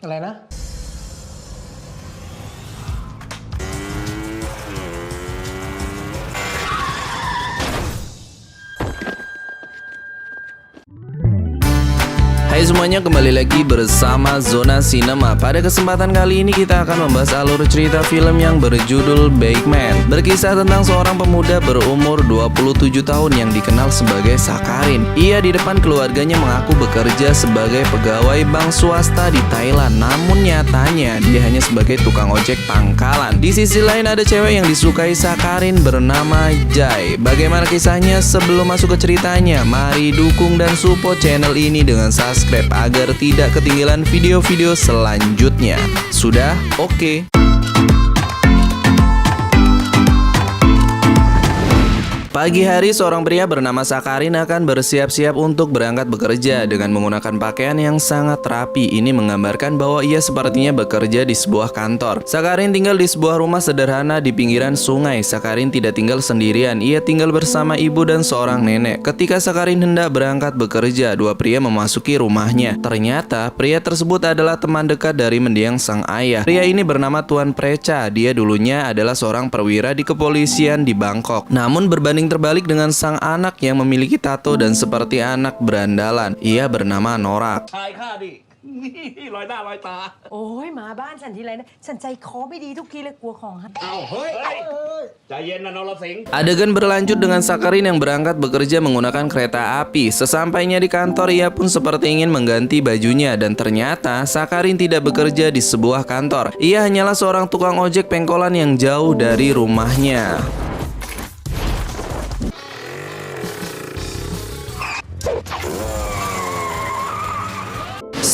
อะไรนะ Hai semuanya, kembali lagi bersama Zona Cinema. Pada kesempatan kali ini kita akan membahas alur cerita film yang berjudul Bakeman. Berkisah tentang seorang pemuda berumur 27 tahun yang dikenal sebagai Sakarin. Ia di depan keluarganya mengaku bekerja sebagai pegawai bank swasta di Thailand. Namun nyatanya dia hanya sebagai tukang ojek pangkalan. Di sisi lain ada cewek yang disukai Sakarin bernama Jai. Bagaimana kisahnya? Sebelum masuk ke ceritanya, mari dukung dan support channel ini dengan subscribe agar tidak ketinggalan video-video selanjutnya. Sudah? Oke. Pagi hari, seorang pria bernama Sakarin akan bersiap-siap untuk berangkat bekerja dengan menggunakan pakaian yang sangat rapi. Ini menggambarkan bahwa ia sepertinya bekerja di sebuah kantor. Sakarin tinggal di sebuah rumah sederhana di pinggiran sungai. Sakarin tidak tinggal sendirian, ia tinggal bersama ibu dan seorang nenek. Ketika Sakarin hendak berangkat bekerja, dua pria memasuki rumahnya. Ternyata pria tersebut adalah teman dekat dari mendiang sang ayah. Pria ini bernama Tuan Precha. Dia dulunya adalah seorang perwira di kepolisian di Bangkok. Namun berbanding terbalik dengan sang anak yang memiliki tato dan seperti anak berandalan. Ia bernama Norak. ชายข้าดิลอยหน้าลอยตา โอ้ยมาบ้านฉันทีไรนะฉันใจคอไม่ดีทุกทีเลยกลัวของหาย เอาเฮ้ยใจเย็นนะนรสิงห์ Adegan berlanjut dengan Sakarin yang berangkat bekerja menggunakan kereta api. Sesampainya di kantor, ia pun seperti ingin mengganti bajunya. Dan ternyata Sakarin tidak bekerja di sebuah kantor. Ia hanyalah seorang tukang ojek pengkolan yang jauh dari rumahnya.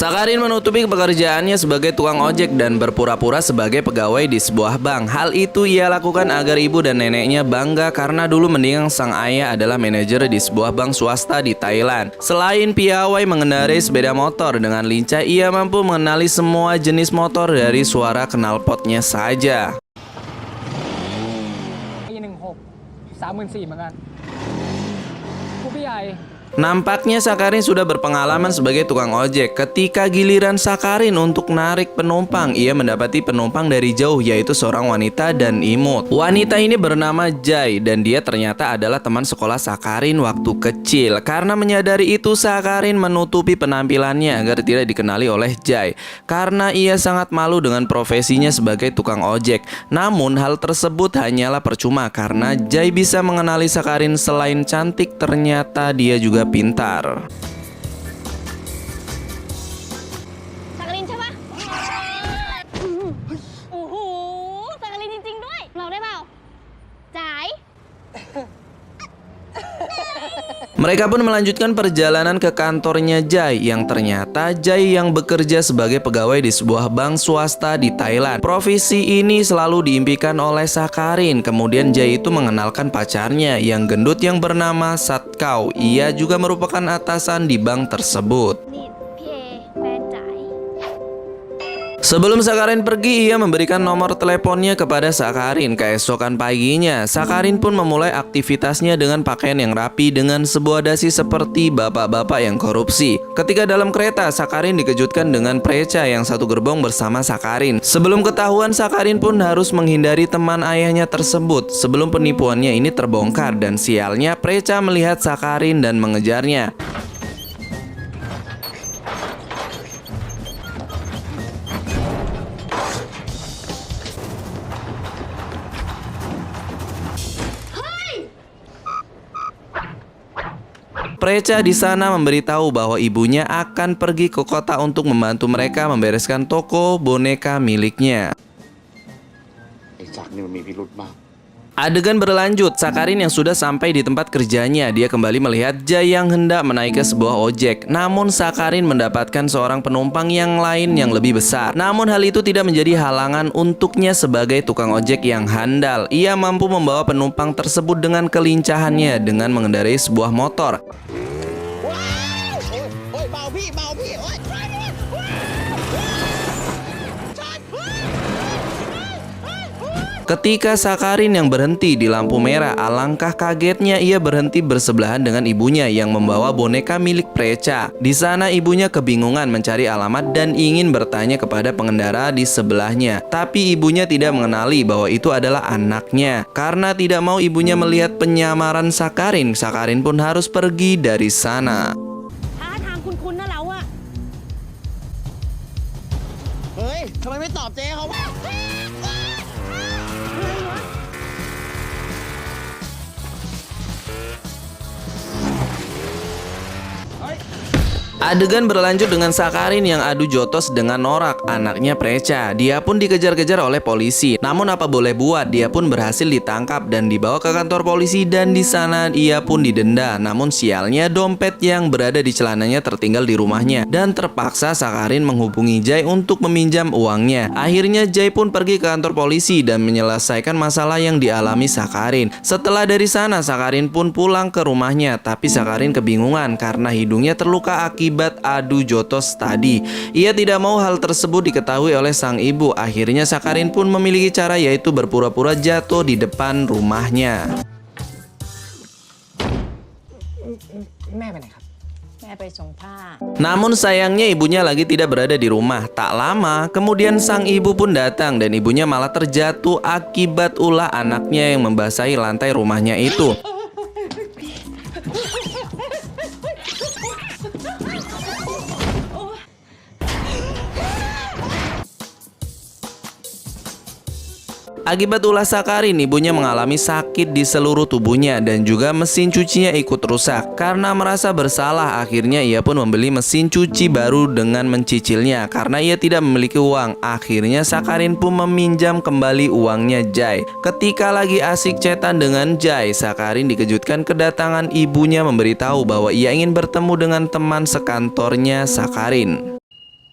Sakarin menutupi pekerjaannya sebagai tukang ojek dan berpura-pura sebagai pegawai di sebuah bank. Hal itu ia lakukan agar ibu dan neneknya bangga karena dulu mendiang sang ayah adalah manajer di sebuah bank swasta di Thailand. Selain piawai mengendarai sepeda motor dengan lincah, ia mampu mengenali semua jenis motor dari suara knalpotnya saja. ปี16 34,000เหมือนกันผู้ใหญ่ Nampaknya Sakarin sudah berpengalaman sebagai tukang ojek. Ketika giliran Sakarin untuk narik penumpang, ia mendapati penumpang dari jauh, yaitu seorang wanita dan imut. Wanita ini bernama Jai dan dia ternyata adalah teman sekolah Sakarin waktu kecil. Karena menyadari itu, Sakarin menutupi penampilannya agar tidak dikenali oleh Jai. Karena ia sangat malu dengan profesinya sebagai tukang ojek. Namun hal tersebut hanyalah percuma karena Jai bisa mengenali Sakarin. Selain cantik, ternyata dia juga pintar. สักกลินใช่ปะโอ้โหสักกลินจริงๆด้วยเราได้เปล่าจ่าย Mereka pun melanjutkan perjalanan ke kantornya Jai, yang ternyata Jai yang bekerja sebagai pegawai di sebuah bank swasta di Thailand. Profesi ini selalu diimpikan oleh Sakarin. Kemudian Jai itu mengenalkan pacarnya yang gendut yang bernama Satkau. Ia juga merupakan atasan di bank tersebut. นี่พี่เอแฟนจ่าย Sebelum Sakarin pergi, ia memberikan nomor teleponnya kepada Sakarin. Keesokan paginya, Sakarin pun memulai aktivitasnya dengan pakaian yang rapi dengan sebuah dasi seperti bapak-bapak yang korupsi. Ketika dalam kereta, Sakarin dikejutkan dengan Precha yang satu gerbong bersama Sakarin. Sebelum ketahuan, Sakarin pun harus menghindari teman ayahnya tersebut sebelum penipuannya ini terbongkar. Dan sialnya, Precha melihat Sakarin dan mengejarnya. Precha di sana memberitahu bahwa ibunya akan pergi ke kota untuk membantu mereka membereskan toko boneka miliknya. ไอ้จักรนี่มันมีพิรุธมาก Adegan berlanjut, Sakarin yang sudah sampai di tempat kerjanya. Dia kembali melihat Jai yang hendak menaiki sebuah ojek. Namun Sakarin mendapatkan seorang penumpang yang lain yang lebih besar. Namun hal itu tidak menjadi halangan untuknya sebagai tukang ojek yang handal. Ia mampu membawa penumpang tersebut dengan kelincahannya dengan mengendarai sebuah motor. โอ้ยเบาพี่เบาพี่โอ้ยช่วยด้วยช่วย Ketika Sakarin yang berhenti di lampu merah, alangkah kagetnya ia berhenti bersebelahan dengan ibunya yang membawa boneka milik Preca. Di sana ibunya kebingungan mencari alamat dan ingin bertanya kepada pengendara di sebelahnya. Tapi ibunya tidak mengenali bahwa itu adalah anaknya. Karena tidak mau ibunya melihat penyamaran Sakarin, Sakarin pun harus pergi dari sana. ท่าทางคุ้นๆนะเราอะ เฮ้ย ทำไมไม่ตอบเจ๊เขา Adegan berlanjut dengan Sakarin yang adu jotos dengan Norak, anaknya Preca. Dia pun dikejar-kejar oleh polisi. Namun apa boleh buat, dia pun berhasil ditangkap dan dibawa ke kantor polisi dan di sana ia pun didenda. Namun sialnya dompet yang berada di celananya tertinggal di rumahnya dan terpaksa Sakarin menghubungi Jai untuk meminjam uangnya. Akhirnya Jai pun pergi ke kantor polisi dan menyelesaikan masalah yang dialami Sakarin. Setelah dari sana Sakarin pun pulang ke rumahnya, tapi Sakarin kebingungan karena hidungnya terluka akibat adu jotos tadi. Ia tidak mau hal tersebut diketahui oleh sang ibu. Akhirnya Sakarin pun memiliki cara, yaitu berpura-pura jatuh di depan rumahnya. แม่ไปไหนครับ แม่ไปส่งผ้า Namun sayangnya ibunya lagi tidak berada di rumah. Tak lama kemudian sang ibu pun datang dan ibunya malah terjatuh akibat ulah anaknya yang membasahi lantai rumahnya itu. Akibat ulah Sakarin, ibunya mengalami sakit di seluruh tubuhnya dan juga mesin cucinya ikut rusak. Karena merasa bersalah, akhirnya ia pun membeli mesin cuci baru dengan mencicilnya karena ia tidak memiliki uang. Akhirnya Sakarin pun meminjam kembali uangnya Jai. Ketika lagi asik chatan dengan Jai, Sakarin dikejutkan kedatangan ibunya memberitahu bahwa ia ingin bertemu dengan teman sekantornya Sakarin.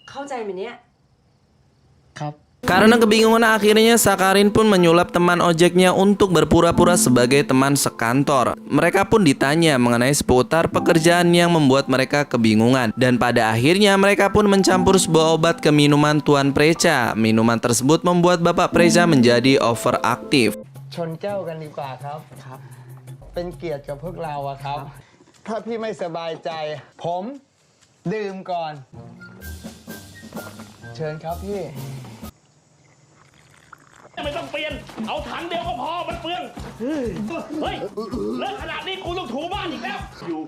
เข้าใจไหมเนี่ย ครับ Karena kebingungan akhirnya Sakarin pun menyulap teman ojeknya untuk berpura-pura sebagai teman sekantor. Mereka pun ditanya mengenai seputar pekerjaan yang membuat mereka kebingungan. Dan pada akhirnya mereka pun mencampur sebuah obat ke minuman Tuan Preca. Minuman tersebut membuat Bapak Preca menjadi overaktif. ชนแก้วกันดีกว่าครับ เป็นเกียรติกับพวกเราอะครับ ถ้าพี่ไม่สบายใจ ผมดื่มก่อน เชิญครับพี่ ไม่ต้องเปลี่ยน เอาถังเดียวก็พอ มันเปลือง เฮ้ย เลิกขนาดนี้กูต้องถูบ้านอีกแล้ว อยู่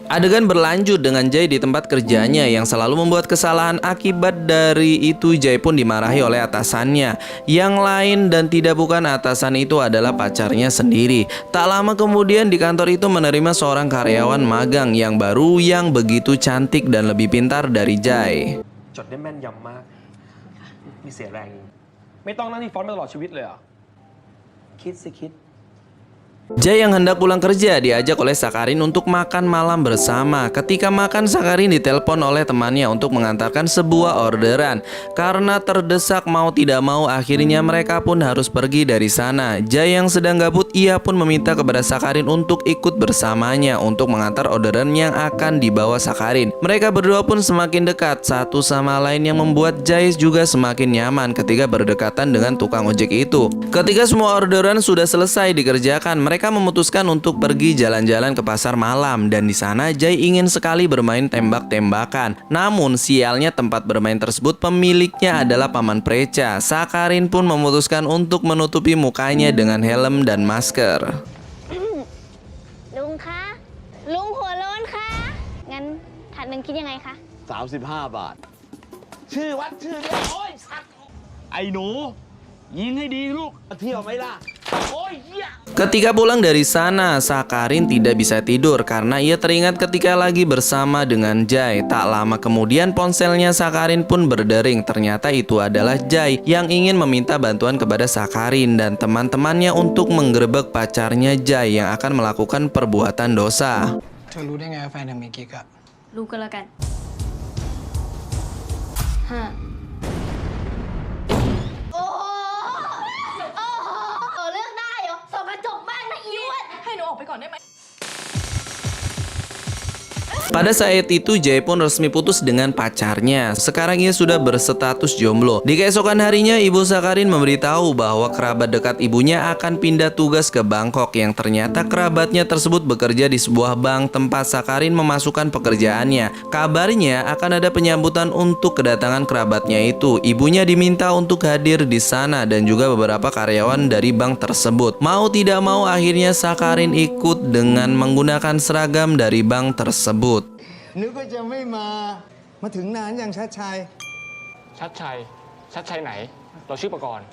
Adegan berlanjut dengan Jai di tempat kerjanya yang selalu membuat kesalahan. Akibat dari itu Jai pun dimarahi oleh atasannya. Yang lain dan tidak bukan atasan itu adalah pacarnya sendiri. Tak lama kemudian di kantor itu menerima seorang karyawan magang yang baru yang begitu cantik dan lebih pintar dari Jai. จดได้แม่นยำมากมีเสียแรงไม่ต้องนั่งที่ฟอนต์ไปตลอดชีวิตเลยเหรอคิดสิคิด Jai yang hendak pulang kerja diajak oleh Sakarin untuk makan malam bersama. Ketika makan, Sakarin ditelepon oleh temannya untuk mengantarkan sebuah orderan. Karena terdesak mau tidak mau, akhirnya mereka pun harus pergi dari sana. Jai yang sedang gabut, ia pun meminta kepada Sakarin untuk ikut bersamanya untuk mengantar orderan yang akan dibawa Sakarin. Mereka berdua pun semakin dekat satu sama lain yang membuat Jai juga semakin nyaman ketika berdekatan dengan tukang ojek itu. Ketika semua orderan sudah selesai dikerjakan, mereka memutuskan untuk pergi jalan-jalan ke pasar malam dan di sana Jai ingin sekali bermain tembak-tembakan. Namun sialnya tempat bermain tersebut pemiliknya adalah Paman Preca. Sakarin pun memutuskan untuk menutupi mukanya dengan helm dan masker. ลุงคะ ลุงหัวโล้นคะ งั้นถัดหนึ่งคิดยังไงคะ 35 บาท ชื่อวัดชื่อเดียวโอ้ยสัตว์ ไอ้หนู ยิงให้ดีลูก เที่ยวไหมล่ะ โอ้ยเหี้ย Ketika pulang dari sana, Sakarin tidak bisa tidur karena ia teringat ketika lagi bersama dengan Jai. Tak lama kemudian ponselnya Sakarin pun berdering. Ternyata itu adalah Jai yang ingin meminta bantuan kepada Sakarin dan teman-temannya untuk menggerebek pacarnya Jai yang akan melakukan perbuatan dosa. เธอรู้ได้ไงว่าแฟนเธอมีกิ๊กอะ รู้กันแล้วกันฮะโอ้โหโอ้โหเลือกได้เหรอส่องกระจกบ้างนะอีอ้วนให้หนูออกไปก่อนได้ไหม Pada saat itu Jay pun resmi putus dengan pacarnya. Sekarang ia sudah berstatus jomblo. Di keesokan harinya ibu Sakharin memberitahu bahwa kerabat dekat ibunya akan pindah tugas ke Bangkok, yang ternyata kerabatnya tersebut bekerja di sebuah bank tempat Sakharin memasukkan pekerjaannya. Kabarnya akan ada penyambutan untuk kedatangan kerabatnya itu. Ibunya diminta untuk hadir di sana dan juga beberapa karyawan dari bank tersebut. Mau tidak mau akhirnya Sakharin ikut dengan menggunakan seragam dari bank tersebut. นึกว่าจะไม่มาถึงนานอย่างชัดชัย ชัดชัยไหน เราชื่อประกรณ์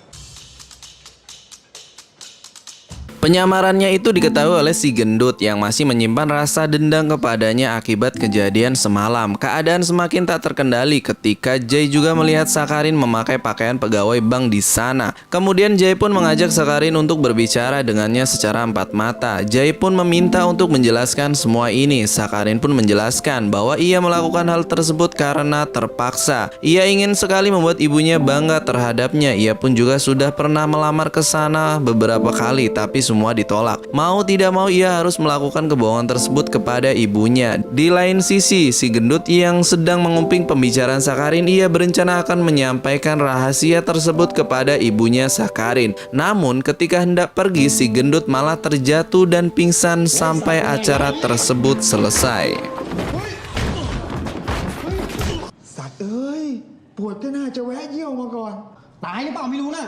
Penyamarannya itu diketahui oleh si gendut yang masih menyimpan rasa dendam kepadanya akibat kejadian semalam. Keadaan semakin tak terkendali ketika Jay juga melihat Sakharin memakai pakaian pegawai bank di sana. Kemudian Jay pun mengajak Sakharin untuk berbicara dengannya secara empat mata. Jay pun meminta untuk menjelaskan semua ini. Sakharin pun menjelaskan bahwa ia melakukan hal tersebut karena terpaksa. Ia ingin sekali membuat ibunya bangga terhadapnya. Ia pun juga sudah pernah melamar ke sana beberapa kali, tapi semua ditolak. Mau tidak mau ia harus melakukan kebohongan tersebut kepada ibunya. Di lain sisi, si gendut yang sedang mengumping pembicaraan Sakharin, ia berencana akan menyampaikan rahasia tersebut kepada ibunya Sakharin. Namun ketika hendak pergi, si gendut malah terjatuh dan pingsan sampai acara tersebut selesai. สัตว์เอ้ยปวดก็น่าจะแวะเยี่ยวมาก่อนตายหรือเปล่าไม่รู้นะ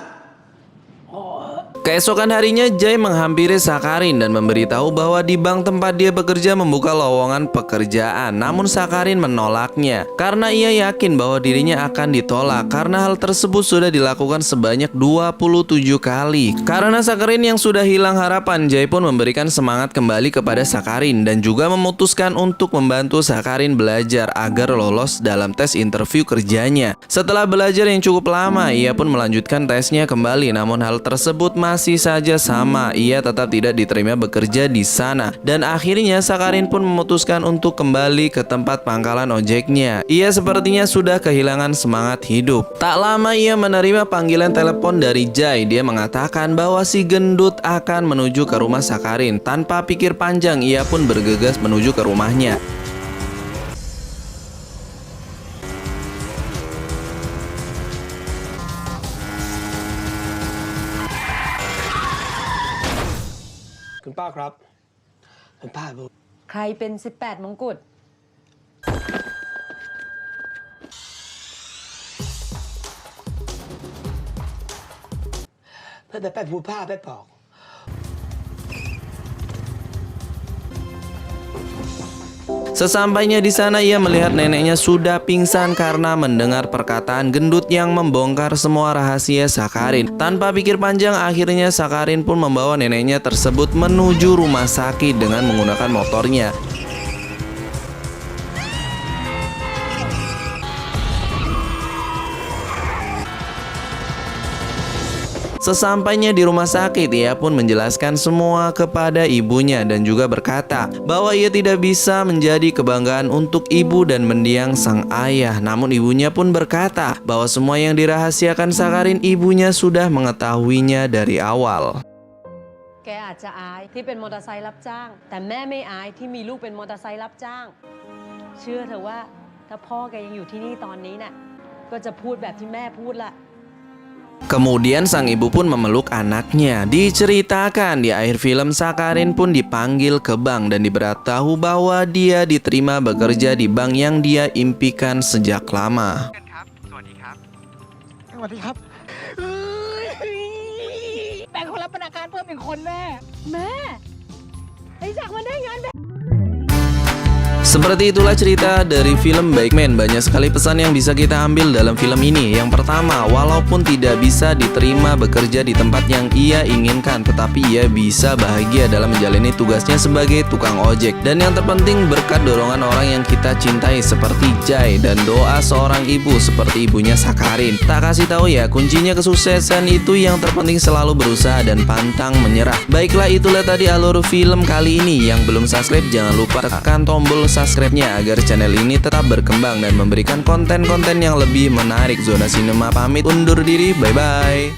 Keesokan harinya Jay menghampiri Sakharin dan memberitahu bahwa di bank tempat dia bekerja membuka lowongan pekerjaan. Namun Sakharin menolaknya karena ia yakin bahwa dirinya akan ditolak karena hal tersebut sudah dilakukan sebanyak 27 kali. Karena Sakharin yang sudah hilang harapan, Jay pun memberikan semangat kembali kepada Sakharin dan juga memutuskan untuk membantu Sakharin belajar agar lolos dalam tes interview kerjanya. Setelah belajar yang cukup lama, ia pun melanjutkan tesnya kembali. Namun hal tersebut masih saja sama, ia tetap tidak diterima bekerja di sana. Dan akhirnya Sakharin pun memutuskan untuk kembali ke tempat pangkalan ojeknya. Ia sepertinya sudah kehilangan semangat hidup. Tak lama ia menerima panggilan telepon dari Jay. Dia mengatakan bahwa si gendut akan menuju ke rumah Sakharin. Tanpa pikir panjang, ia pun bergegas menuju ke rumahnya.คุณป้าครับคุณป้าดู ใครเป็น 18 มงกุฎ เพื่อแต่แป๊บพูดผ้าแป๊บบอก Sesampainya di sana, ia melihat neneknya sudah pingsan karena mendengar perkataan gendut yang membongkar semua rahasia Sakharin. Tanpa pikir panjang, akhirnya Sakharin pun membawa neneknya tersebut menuju rumah sakit dengan menggunakan motornya. Sesampainya di rumah sakit, ia pun menjelaskan semua kepada ibunya dan juga berkata bahwa ia tidak bisa menjadi kebanggaan untuk ibu dan mendiang sang ayah. Namun ibunya pun berkata bahwa semua yang dirahasiakan Sakharin ibunya sudah mengetahuinya dari awal. แกอาจจะอายที่เป็นมอเตอร์ไซค์รับจ้าง แต่แม่ไม่อายที่มีลูกเป็นมอเตอร์ไซค์รับจ้าง เชื่อเถอะว่าถ้าพ่อแกยังอยู่ที่นี่ตอนนี้น่ะก็จะพูดแบบที่แม่พูดละ Kemudian sang ibu pun memeluk anaknya. Diceritakan di akhir film, Sakharin pun dipanggil ke bank dan diberitahu bahwa dia diterima bekerja di bank yang dia impikan sejak lama. สวัสดีครับ สวัสดีครับ แต่คนรับพนักงานเพิ่มอีกคนแม่ แม่ไอ้ศักดิ์มันได้งานแบบ Seperti itulah cerita dari film Baikman. Banyak sekali pesan yang bisa kita ambil dalam film ini. Yang pertama, walaupun tidak bisa diterima bekerja di tempat yang ia inginkan, tetapi ia bisa bahagia dalam menjalani tugasnya sebagai tukang ojek. Dan yang terpenting, berkat dorongan orang yang kita cintai seperti Jay dan doa seorang ibu seperti ibunya Sakharin. Tak kasih tahu ya, kuncinya kesuksesan itu yang terpenting selalu berusaha dan pantang menyerah. Baiklah, itulah tadi alur film kali ini. Yang belum subscribe, jangan lupa tekan tombol subscribe-nya agar channel ini tetap berkembang dan memberikan konten-konten yang lebih menarik. Zona Cinema pamit undur diri, bye-bye.